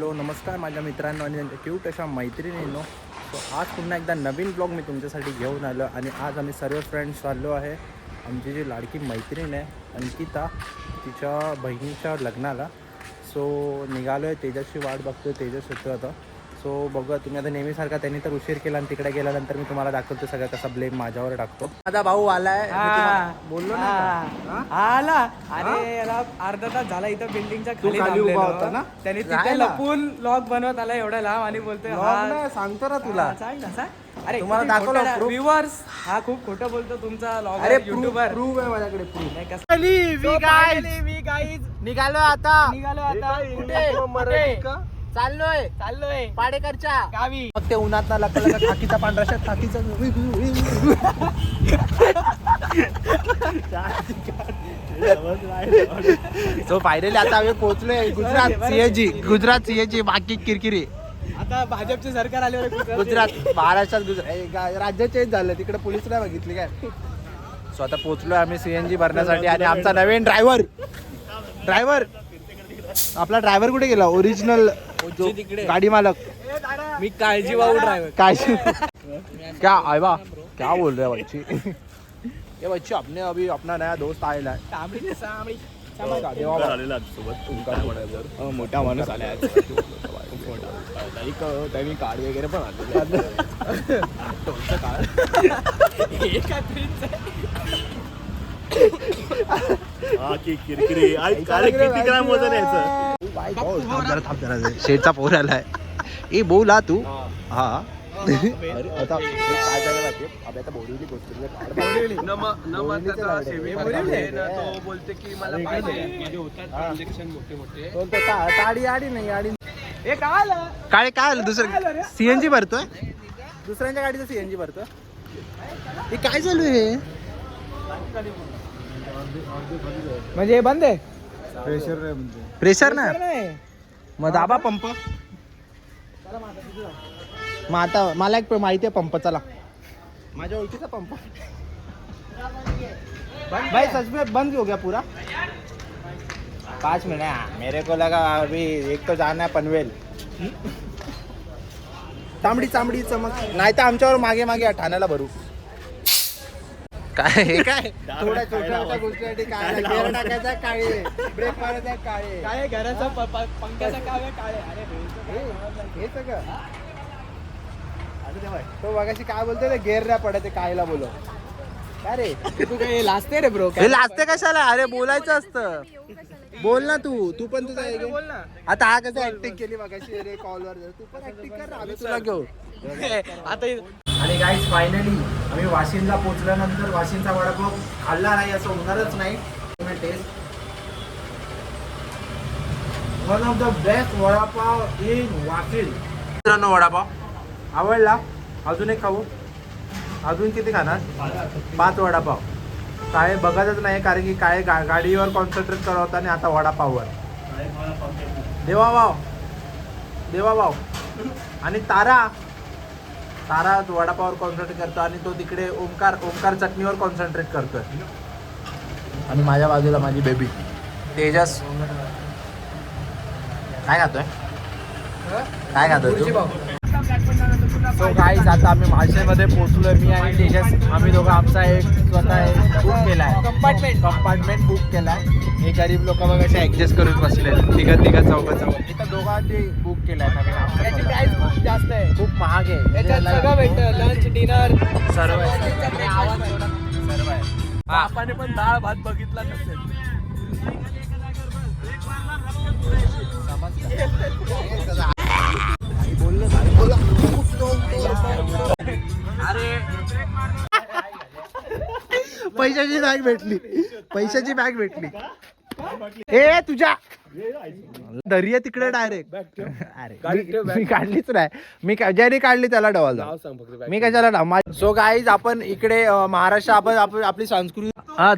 Hello नमस्कार माझ्या मित्रांनो आणि त्यांच्या क्यूट अशा मैत्रिणींनो. आज पुन्हा एकदा नवीन ब्लॉग मी तुमच्यासाठी घेऊन आलो आणि आज आम्ही सर्व फ्रेंड्स चाललो आहे आमची जी लाडकी मैत्रीण आहे अंकिता तिच्या बहिणीच्या लग्नाला. सो निघालो आहे, तेजसची वाट बघतो, तेजस येतो आता. सो बघूया तुम्ही आता नेहमीसारखा त्यांनी तर उशीर केला आणि तिकडे गेल्यानंतर मी तुम्हाला दाखवतो सगळं कसा ब्लेम माझ्यावर टाकतो. माझा भाऊ आलाय बोललो ना आला. अरे याला अर्धा तास झाला इथं बिल्डिंगच्या खाली उभा होता ना, त्यांनी तिथे लपून लॉग बनवत आला एवढा लांब आणि बोलतोय सांगतो ना तुला. सांग ना सांग. अरे तुम्हाला दाखवलं व्ह्यूअर्स हा खूप खोटं बोलतो तुमचा लॉग. अरे युट्यूबर प्रूफ आहे माझ्याकडे प्रूफ. निघालो आता कुठे चाललोय पाडेकरच्या गावी. मग ते उन्हात ना लका खाकीचा पांढरा शर्ट खाकीचा सो फायनली आता आम्ही पोहोचलोय गुजरात सीएजी बाकी किरकिरी. आता भाजपचे सरकार आले गुजरात महाराष्ट्रात गुजरात राज्य चेंज झालं, तिकडे पोलीस नाही बघितली काय. सो आता पोहोचलोय आम्ही सीएनजी भरण्यासाठी आणि आमचा नवीन ड्रायव्हर आपला ड्रायव्हर कुठे गेला ओरिजिनल गाडी मालक. मी काळजी वाहू ड्रायव्हर काळजी क्या आयवा क्या बोल रहे बच्ची. ये बच्ची अपने अभी अपना नया दोस्त आएला है. मोठा माणूस आलाय त्यांनी कार्ड वगैरे पण आले. शेठचा पोर आलाय. ए बोला तू हा आता काय झालं माहिती आता बोरिवली गोष्टी बोलते की मला ताडी आडी नाही आडी. काय काय आलं दुसरं सीएनजी भरतोय, दुसऱ्यांच्या गाडीचं सीएनजी भरतोय. हे काय चालू आहे म्हणजे बंद आहे प्रेशर ना मग दाबा पंप. मग आता मला एक माहिती आहे पंप. चला माझ्या ओळखीचा पंप भाई सच में बंद हो गया पूरा. 5 मिनट मेरे को लगा अभी एक तो जाना है पनवेल. चांबडी चमक नाही तर आमच्यावर मागे मागे ठाण्याला भरू. काय हे काय थोड्या छोट्या गोष्टीसाठी काय गेअर टाकायचा काळे, ब्रेक मारायचा काळे, काय घराचा पंख्याचा काळे काळे. अरे हे सगळं तो बघाशी काय बोलतोय ते गेअर नाही पडत कायला बोलो. काय रे तू काय लाजते रे ब्रो. हे लाजते कशाला. अरे बोलायचं असतं. बोल ना तू पण तुझा बोल ना. आता हा कसं ऍक्टिंग केली बघाशी रे कॉलवर. तू पण ऍक्टिंग कर आम्ही तुला घेऊ आता. आणि गाईज फायनली आम्ही वाशिमला पोहोचल्यानंतर वाशिमचा वडापाव खाल्ला नाही असं होणारच नाही. Test one of the best vada pav in Washim. मित्रांनो वडापाव आवडला. अजून एक खाऊ. अजून किती खाणार. 5 वडापाव. काय बघतच नाही कारण की काय गाडीवर कॉन्सन्ट्रेट करत होता आणि आता वडापाववर. देवाभाव आणि तारा वडापावर कॉन्सन्ट्रेट करतो आणि तो तिकडे ओंकार चटणीवर कॉन्सन्ट्रेट करतोय. आणि माझ्या बाजूला माझी बेबी तेजस. काय खातोय तू. सो गाईज आता आम्ही माळशेमध्ये पोहोचलोय. मी आणि तेजस आम्ही दोघं आमचा एक स्वतः बुक केलाय कंपार्टमेंट बुक केलाय. हे गरीब लोक बघ असे ऍडजस्ट करून बसले तिघं चौघं इथं दोघांनी बुक केलाय नवीन. त्याची प्राइस खूप जास्त आहे, खूप महाग आहे. त्याच्यात सगळं भेटतं. लंच डिनर सर्व आहे. आपण पण डाळ भात बघितला नसेल. अरे पैशाची बॅग भेटली. ए तुझ्या दर्या तिकडे डायरेक्ट. अरे मी काढलीच नाही. मी ज्याने काढली त्याला डवाल मी कशाला. सो गाईज आपण इकडे महाराष्ट्र आपण आपली संस्कृती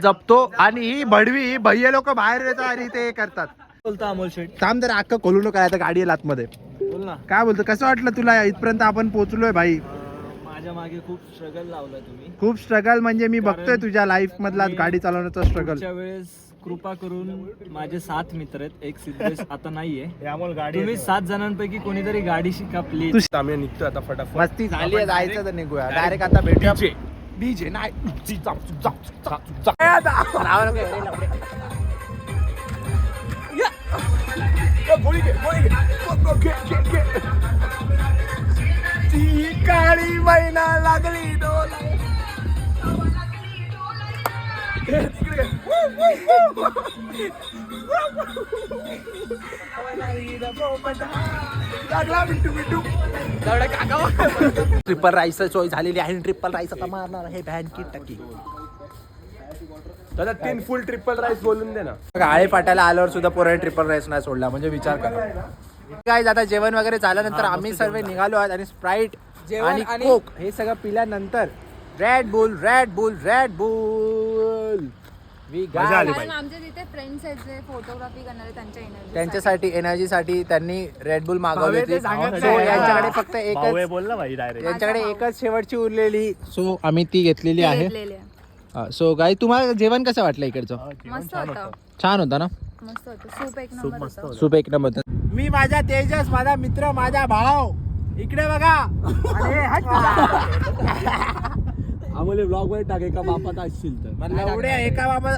जपतो आणि ही भडवी ही भैया लोक बाहेर येतात आणि ते करतात. बोलतो अमोल शेठ. थांब तर अख्खं खोलू नका आता गाडी आतमध्ये. बोल ना काय बोलतो. कसं वाटलं तुला इथपर्यंत आपण पोहोचलोय भाई. माझ्या मागे खूप स्ट्रगल लावला तुम्ही. खूप स्ट्रगल म्हणजे मी बघतोय तुझ्या लाईफ मधला गाडी चालवण्याचा स्ट्रगल. वेळेस कृपा करून माझे 7 मित्र आहेत. एक सिद्धेश आता नाहीये. अमोल गाडी तुम्ही 7 जणांपैकी कोणीतरी गाडी शिका प्लीज. आम्ही निघतो आता फटाफट. मस्ती झाली आहे, जायचं तर निघूया डायरेक्ट. आता भेटूया डीजे नाही काळी महिना लागली ट्रिपल राईस सोय झालेली आहे. ट्रिपल राईस आता मारणार आहे बँकी टक्की. दादा 3 फुल ट्रिपल राईस बोलून दे ना. आळे पाट्याला आल्यावर सुद्धा पोरांनी ट्रिपल राईस नाही सोडला, म्हणजे विचार करा. काय आता जेवण वगैरे झाल्यानंतर आम्ही सर्व निघालो आहोत आणि स्प्राईट आणि कोक हे सगळं पिल्यानंतर रेड बुल वी मजा आली. कारण आमच्या तिथे फ्रेंड्स आहेत जे फोटोग्राफी करणारे त्यांच्या एनर्जी त्यांच्यासाठी एनर्जीसाठी त्यांनी रेड बुल मागवली भावे ते होती. सांगत So, नाही. यांच्याकडे फक्त भाऊ एकच बोल ना भाई डायरेक्ट. यांच्याकडे एकच शेवटची उरलेली, सो आम्ही ती घेतलेली आहे. घेतलेले आहे. सो गाई तुम्हाला जेवण कसं वाटलं इकडचं? मस्त होतं, छान होता ना? मस्त होतं. सूप एक नंबर होतं. सूप एक नंबर होतं. मी माझा तेजस, माझा मित्र, माझा भाऊ इकडे बघा. आम्हाला ब्लॉग वर टाक एका बापात असशील तर. म्हणलं एवढे एका बाबा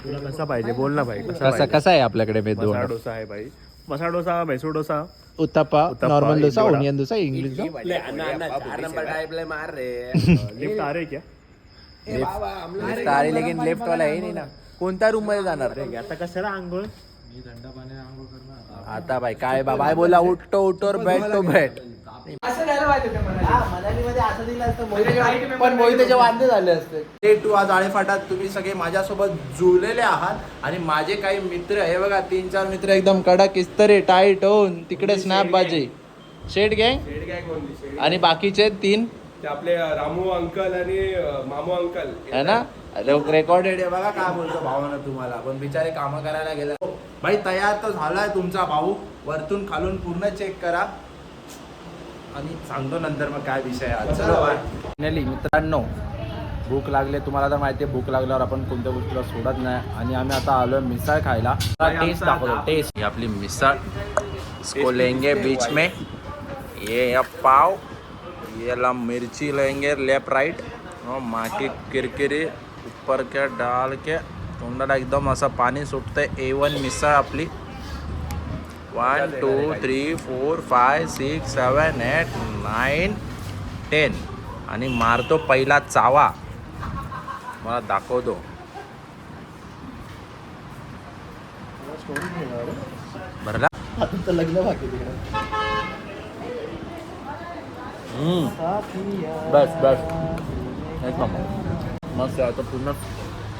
तुला कसा पाहिजे बोल ना भाई. कसा कसा आहे आपल्याकडे मसाला दोन डोसा आहे भाई. Masala dosa, Mysore dosa, uttappa, uttappa, normal dosa, idli vada. Onion dosa, English dosa. Lift आ रही क्या? लिफ्ट आ रही, लेकिन लिफ्ट वाला है नहीं ना. कोणत्या रूम मध्ये जाणार? आता कशाला आंघोळ? आता भाई काय बाबा बोला उठतो उठोर बैठ तो बैठ. असं द्यायला पाहिजे होतं मनाली. मनालीमध्ये असं दिलं असतं पण मोहितेचे वांदे झाले असते. डे 2 आज आळेफाटात तुम्ही सगळे माझ्यासोबत जुळलेले आहात आणि माझे काही मित्र हे बघा 3-4 मित्र एकदम कडक इस्तरे टाईट होऊन तिकडे स्नॅप बाजी शेड गँग आणि बाकीचे 3 ते आपले रामू अंकल आणि मामू अंकल है ना. रेकॉर्डेड आहे बघा काय बोलतो भावानं तुम्हाला, पण बिचारे कामं करायला गेले. भाई तयार तर झालाय तुमचा भाऊ, वरतून खालून पूर्ण चेक करा आणि सांगतो नंतर मग काय विषय आहे. फायनली मित्रांनो भूक लागले, तुम्हाला तर माहिती आहे भूक लागल्यावर आपण कोणत्या गोष्टीला सोडत नाही. आणि आम्ही आता आलोय मिसळ खायला. टेस्ट दाखवतो टेस्ट. ही आपली मिसळ इसको लेंगे बीच में, ये पाव, ये ला मिर्ची लेंगे लेफ्ट राइट और माकी किरकिरी ऊपर के डाल के तोंडाला एकदम असं पाणी सुटतंय. A1 मिसळ आपली. 1 2 3 4 5 6 7 8 9 10 आणि मारतो पहिला चावा. मला दाखवतो. भरला लग्न बाकी बस बस एक नंबर मस्त. आता पूर्ण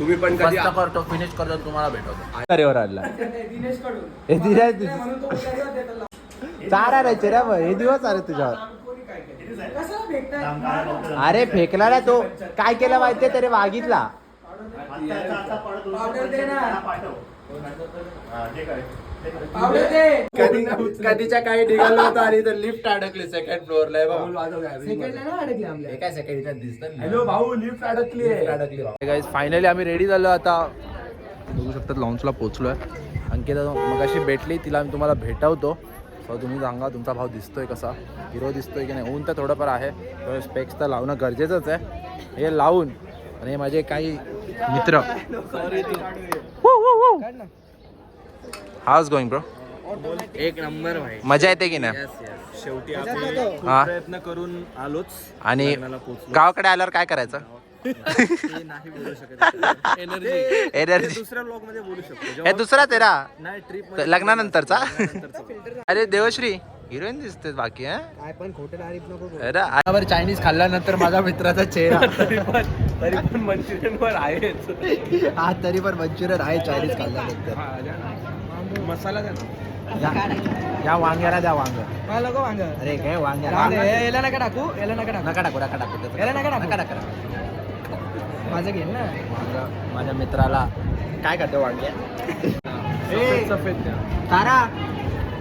तुम्ही पण कधी मस्त करतो फिनिश करतो तुम्हाला भेटवतो अरे आणला हे दिनेश चार रे चेहरा हे दिवस अरे तुझ्यावर अरे फेकला ना तो काय केला माहितीये तरी वागितला कधीच्या काही निघालो होतो आणि तर लिफ्ट अडकली सेकंड फ्लोअरला काय सेकंड दिसत हॅलो भाऊ लिफ्ट अडकली गाईज फायनली आम्ही रेडी झालो आता बघू शकतात लॉन्चला पोहोचलोय अंकिता मगाशी भेटली तिला मी तुम्हाला भेटवतो सो तुम्ही सांगा तुमचा भाव दिसतोय कसा हिरो दिसतोय की नाही ऊन तर थोडंफार आहे स्पेक्स तर लावणं गरजेचंच आहे हे लावून आणि माझे काही मित्र हाऊस गोइंग ब्रो एक नंबर भाई मजा येते की नाही शेवटी हा प्रयत्न करून आलोच आणि गावाकडे आल्यावर काय करायचं नाही बोलू शकत एनर्जी दुसऱ्या ब्लॉग मध्ये बोलू शकतो हे दुसरा तेरा नाही ट्रिप लग्नानंतरचा अरे देवश्री हिरोईन दिसते बाकी काय पण खोटे तारीफ नको करू. अरे चायनीज खाल्ल्यानंतर माझा मित्राचा चेहरा तरी पण मंचुरियन वर आहेच हा तरी पण मंचुरियन आहे चायनीज खाल्ल्यानंतर मसाला द्या ना. या वांग्याला द्या वांग मला नको वांग अरे काय वांग्याला याला नका टाकू याला नका टाकू नका टाकू नका टाकू याला नका टाकू. नका टाकू माझं घेईन ना वांग माझ्या मित्राला काय करतो वांग्या सफेद द्या. तारा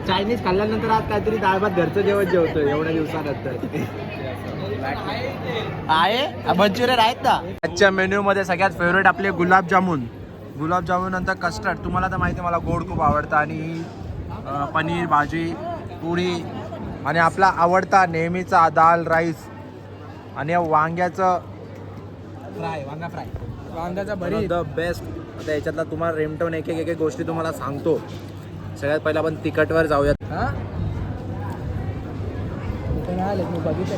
चायनीज खाल्ल्यानंतर आज काहीतरी डाळ भात घरचं जेवण जेवतोय एवढ्या दिवसानंतर आहे मंचुरियन आहेत ना आजच्या मेन्यू मध्ये सगळ्यात फेवरेट आपले गुलाबजामुन नंतर कस्टर्ड तुम्हाला तर माहिती आहे मला गोड खूप आवडतं आणि पनीर भाजी पोळी आणि आपला आवडता नेहमीचा दाल राईस आणि वांग्याचं फ्राय वांग्याचा द बेस्ट आता याच्यातला तुम्हाला रेमटवून एक एक गोष्टी तुम्हाला सांगतो सगळ्यात पहिला आपण तिखटवर जाऊयात हा इथे नाही आले, मी बघितलं.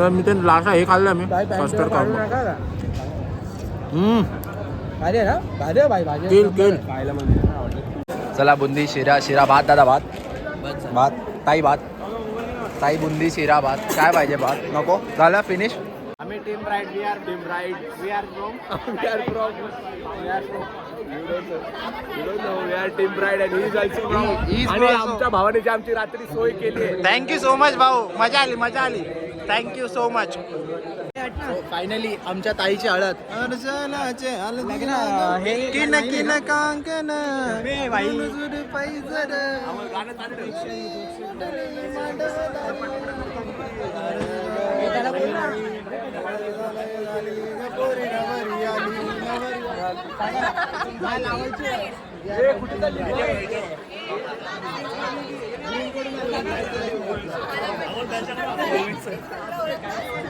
मी ते लास्ट हे खाल्लं मी बाई, पॅन्ट कस्टर्ड काढू खाल्लं नका का? भारी आहे ना भारी आहे बाई भाजी केल केल खायला म्हणजे चला बुंदी शिरा भात दादा भात ताई बुंदी शिरा भात काय पाहिजे भात नको झालं फिनिश आम्ही team right we are team pride आणि आमच्या भावाने जी आमची रात्री सोय केली आहे थँक्यू सो मच भाऊ मजा आली थँक्यू सो मच फायनली आमच्या ताईची हळद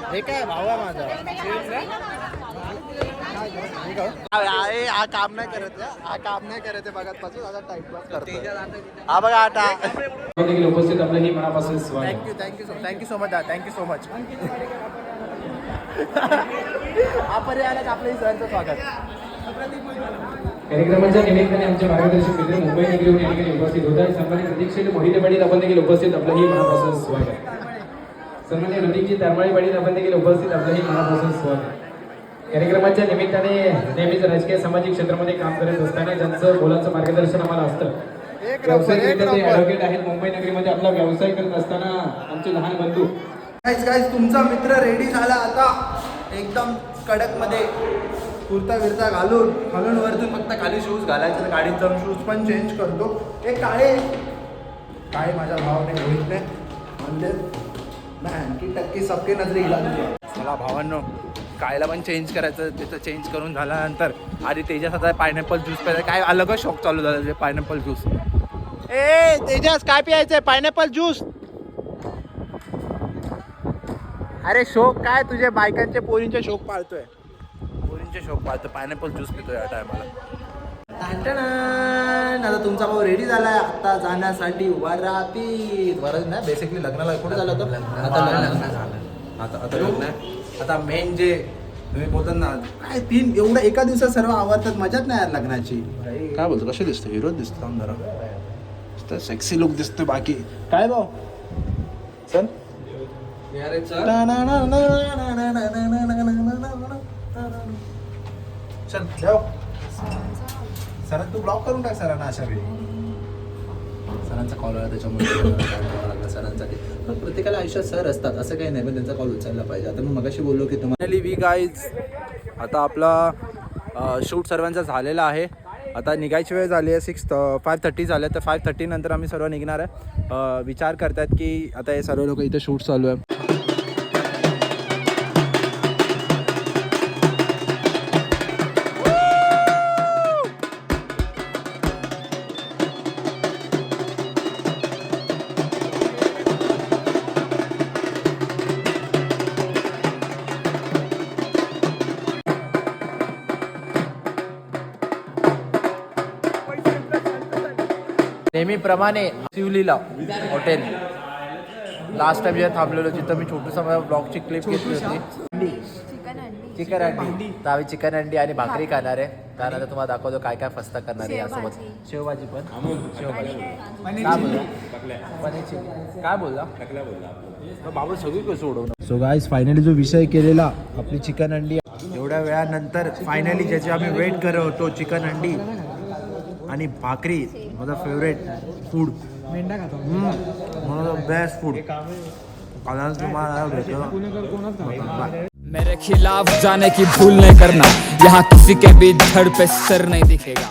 हे काय भावा माझा हा काम नाही करत बघत पासून आता टाइमपास करतो हा बघा आता उपस्थित आपलं ही मनापासून स्वागत थँक्यू सो मच आपण आल्यात आपल्या सरांचं स्वागत कार्यक्रमाच्या निमित्ताने आमच्या मार्गदर्शक मित्र मुंबई नगरीहून या ठिकाणी उपस्थित होत आहेत. सन्मानित अधीक्षक मोहिते पाटील आपण देखील उपस्थित आपलंही मनापासून स्वागत. सन्मानित ऋतिकजी तरमाळी पाटील आपण देखील उपस्थित आपलंही मनापासून स्वागत. कार्यक्रमाच्या निमित्ताने नेहमीच राजकीय सामाजिक क्षेत्रामध्ये काम करत असताना ज्यांचं मोलाचं मार्गदर्शन आम्हाला असतं व्यावसायिकरित्या ते ॲडव्होकेट आहेत मुंबई नगरीमध्ये आपला व्यवसाय करत असताना आमचे लहान बंधू गाईज तुमचा मित्र रेडी झाला आता एकदम कडक मध्ये कुर्ता विरता घालून वरतून फक्त खाली शूज घालायचे गाडीत जाऊन शूज पण चेंज करतो एक काळे माझ्या भावाने घेतले म्हणजे नाही टक्के सबके नजरे गेला मला भावांनो काळेला पण चेंज करायचं तिथं चेंज करून झाल्यानंतर आधी तेजास आता पायनॅपल ज्यूस प्यायचा काय अलगच शॉक चालू झाला ते पायनॅपल ज्यूस ए तेजास काय प्यायचंय पायनॅपल ज्यूस अरे शोक काय तुझे बायकांचे पोरींचे शोक पाळतोय पायनॅपल ज्यूस पितोय या टायमाला आता तुमचा भाऊ रेडी झालाय आता जाण्यासाठी वरातीत नाही बेसिकली लग्नाला कुठे झालं होतं आता लग्न झालं आता लग्न आहे आता मेन जे तुम्ही बोलतात ना काय तीन एवढं एका दिवसात सर्व आवडतात मजाच नाही यार लग्नाची काय बोलतो कसे दिसतो हिरो दिसतो जरा सेक्सी लुक दिसतोय बाकी काय भाऊ चल चल जाऊ सर तू ब्लॉक करून टाक सरांना अशा वेळी सरांचा कॉल आला त्याच्यामुळे करावा लागला सरांसाठी पण प्रत्येकाला आयुष्यात सर असतात असं काही नाही पण त्यांचा कॉल उचलला पाहिजे आता मी मगाशी बोललो की तुम्हाला वी गाईज आता आपला शूट सर्वांचा झालेला आहे आता निघायची वेळ झाली आहे 5:30 झाले तर 5:30 नंतर आम्ही सर्व निघणार आहे विचार करतात की आता हे सर्व लोक इथे शूट चालू आहे नेहमीप्रमाणे शिवलीला हॉटेल लास्ट टाइम जेव्हा थांबलेलो जिथं मी छोटूसा ब्लॉगची क्लिप घेतली होती चिकन अंडी तर आम्ही चिकन अंडी आणि भाकरी खाणार आहे त्यानंतर तुम्हाला दाखवतो काय काय फस्ता करणार आहे यासोबत शेवभाजी पण शेवभाजी काय बोलला पनीर चिली काय बोलला बाबा सगळी कसं उडवणार सो गाईज फायनली जो विषय केलेला आपली चिकन अंडी एवढ्या वेळानंतर फायनली ज्याची आम्ही वेट करत होतो चिकन अंडी आणि भाकरी माझा फेवरेट फूड मेंढा खातो माझा बेस्ट फूड तुम्हाला भेटलं मेरे खिलाफ जाने की भूल नहीं करना यहाँ किसी के भी धड़ पे सर नहीं दिखेगा